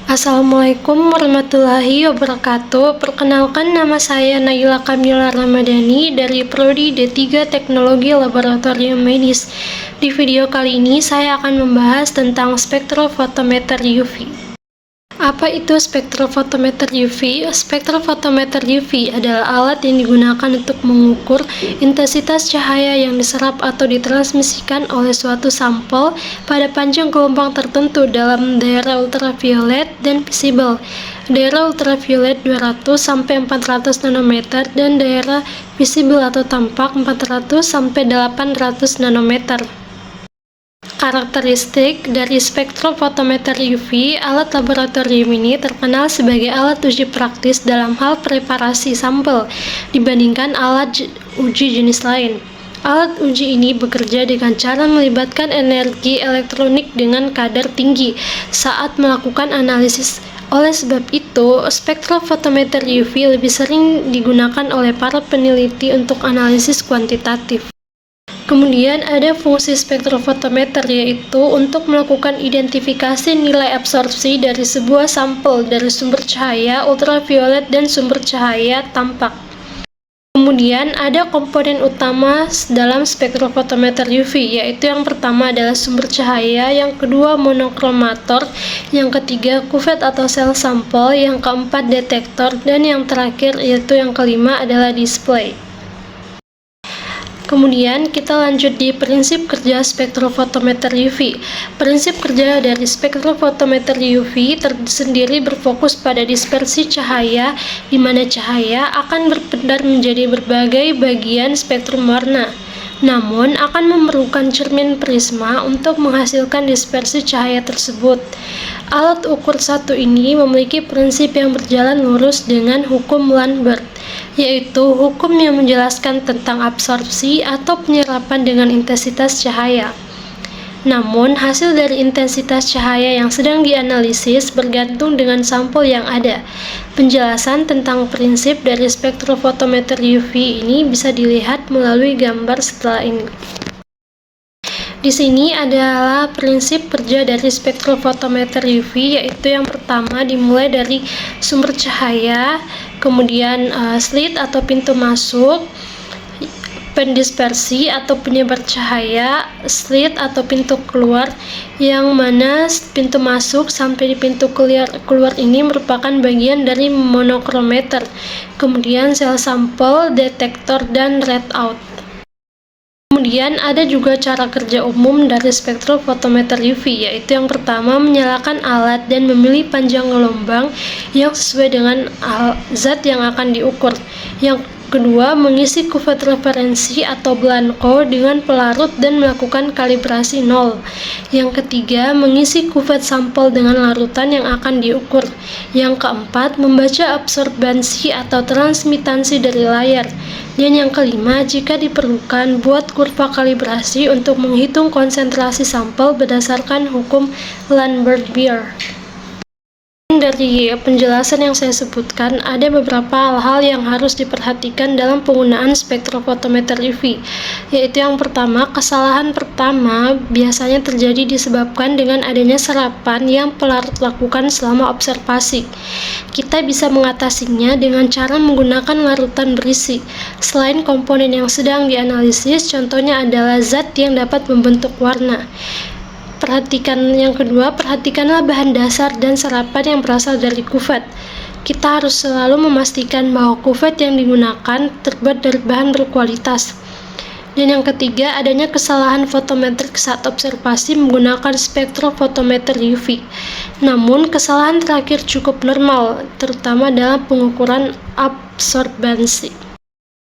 Assalamualaikum warahmatullahi wabarakatuh. Perkenalkan, nama saya Naila Kamila Ramadhani dari Prodi D3 Teknologi Laboratorium Medis. Di video kali ini saya akan membahas tentang spektrofotometer UV. Apa itu spektrofotometer UV? Spektrofotometer UV adalah alat yang digunakan untuk mengukur intensitas cahaya yang diserap atau ditransmisikan oleh suatu sampel pada panjang gelombang tertentu dalam daerah ultraviolet dan visible. Daerah ultraviolet 200 sampai 400 nanometer dan daerah visible atau tampak 400 sampai 800 nanometer. Karakteristik dari spektrofotometer UV, alat laboratorium ini terkenal sebagai alat uji praktis dalam hal preparasi sampel dibandingkan alat uji jenis lain. Alat uji ini bekerja dengan cara melibatkan energi elektronik dengan kadar tinggi saat melakukan analisis. Oleh sebab itu, spektrofotometer UV lebih sering digunakan oleh para peneliti untuk analisis kuantitatif. Kemudian ada fungsi spektrofotometer, yaitu untuk melakukan identifikasi nilai absorpsi dari sebuah sampel dari sumber cahaya ultraviolet dan sumber cahaya tampak. Kemudian ada komponen utama dalam spektrofotometer UV, yaitu yang pertama adalah sumber cahaya, yang kedua monokromator, yang ketiga kuvet atau sel sampel, yang keempat detektor, dan yang terakhir yaitu yang kelima adalah display. Kemudian kita lanjut di prinsip kerja spektrofotometer UV. Prinsip kerja dari spektrofotometer UV tersendiri berfokus pada dispersi cahaya, di mana cahaya akan berpendar menjadi berbagai bagian spektrum warna. Namun, akan memerlukan cermin prisma untuk menghasilkan dispersi cahaya tersebut. Alat ukur satu ini memiliki prinsip yang berjalan lurus dengan hukum Lambert, yaitu hukum yang menjelaskan tentang absorpsi atau penyerapan dengan intensitas cahaya. Namun, hasil dari intensitas cahaya yang sedang dianalisis bergantung dengan sampel yang ada. Penjelasan tentang prinsip dari spektrofotometer UV ini bisa dilihat melalui gambar setelah ini. Di sini adalah prinsip kerja dari spektrofotometer UV, yaitu yang pertama dimulai dari sumber cahaya, kemudian slit atau pintu masuk, pendispersi atau penyebar cahaya, slit atau pintu keluar, yang mana pintu masuk sampai di pintu keluar ini merupakan bagian dari monokrometer, kemudian sel sampel, detektor, dan readout. Kemudian ada juga cara kerja umum dari spektrofotometer UV, yaitu yang pertama menyalakan alat dan memilih panjang gelombang yang sesuai dengan zat yang akan diukur. Yang kedua, mengisi kuvet referensi atau blanko dengan pelarut dan melakukan kalibrasi 0. Yang ketiga, mengisi kuvet sampel dengan larutan yang akan diukur. Yang keempat, membaca absorbansi atau transmitansi dari layar. Dan yang kelima, jika diperlukan, buat kurva kalibrasi untuk menghitung konsentrasi sampel berdasarkan hukum Lambert-Beer. Dari penjelasan yang saya sebutkan, ada beberapa hal-hal yang harus diperhatikan dalam penggunaan spektrofotometer UV, yaitu yang pertama, kesalahan pertama biasanya terjadi disebabkan dengan adanya serapan yang pelarut lakukan selama observasi. Kita bisa mengatasinya dengan cara menggunakan larutan berisi. Selain komponen yang sedang dianalisis, contohnya adalah zat yang dapat membentuk warna. Yang kedua, perhatikanlah bahan dasar dan serapan yang berasal dari kuvet. Kita harus selalu memastikan bahwa kuvet yang digunakan terbuat dari bahan berkualitas. Dan yang ketiga, adanya kesalahan fotometrik saat observasi menggunakan spektrofotometer UV. Namun, kesalahan terakhir cukup normal, terutama dalam pengukuran absorbansi.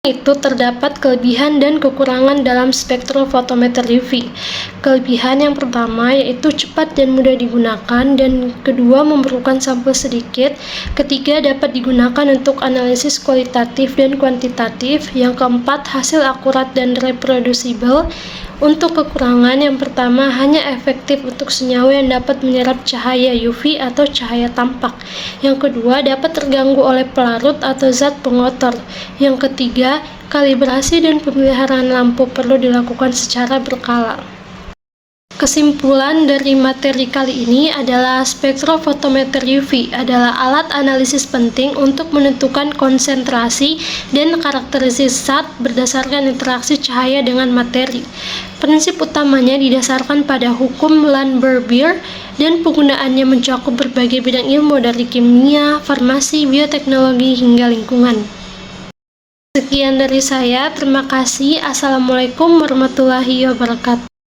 Itu terdapat kelebihan dan kekurangan dalam spektrofotometer UV. Kelebihan yang pertama yaitu cepat dan mudah digunakan, dan kedua memerlukan sampel sedikit, ketiga dapat digunakan untuk analisis kualitatif dan kuantitatif, yang keempat hasil akurat dan reproducible. Untuk kekurangan, yang pertama hanya efektif untuk senyawa yang dapat menyerap cahaya UV atau cahaya tampak. Yang kedua dapat terganggu oleh pelarut atau zat pengotor. Yang ketiga, kalibrasi dan pemeliharaan lampu perlu dilakukan secara berkala. Kesimpulan dari materi kali ini adalah spektrofotometer UV adalah alat analisis penting untuk menentukan konsentrasi dan karakteristik zat berdasarkan interaksi cahaya dengan materi. Prinsip utamanya didasarkan pada hukum Landau-Beer dan penggunaannya mencakup berbagai bidang ilmu dari kimia, farmasi, bioteknologi, hingga lingkungan. Sekian dari saya, terima kasih. Assalamualaikum warahmatullahi wabarakatuh.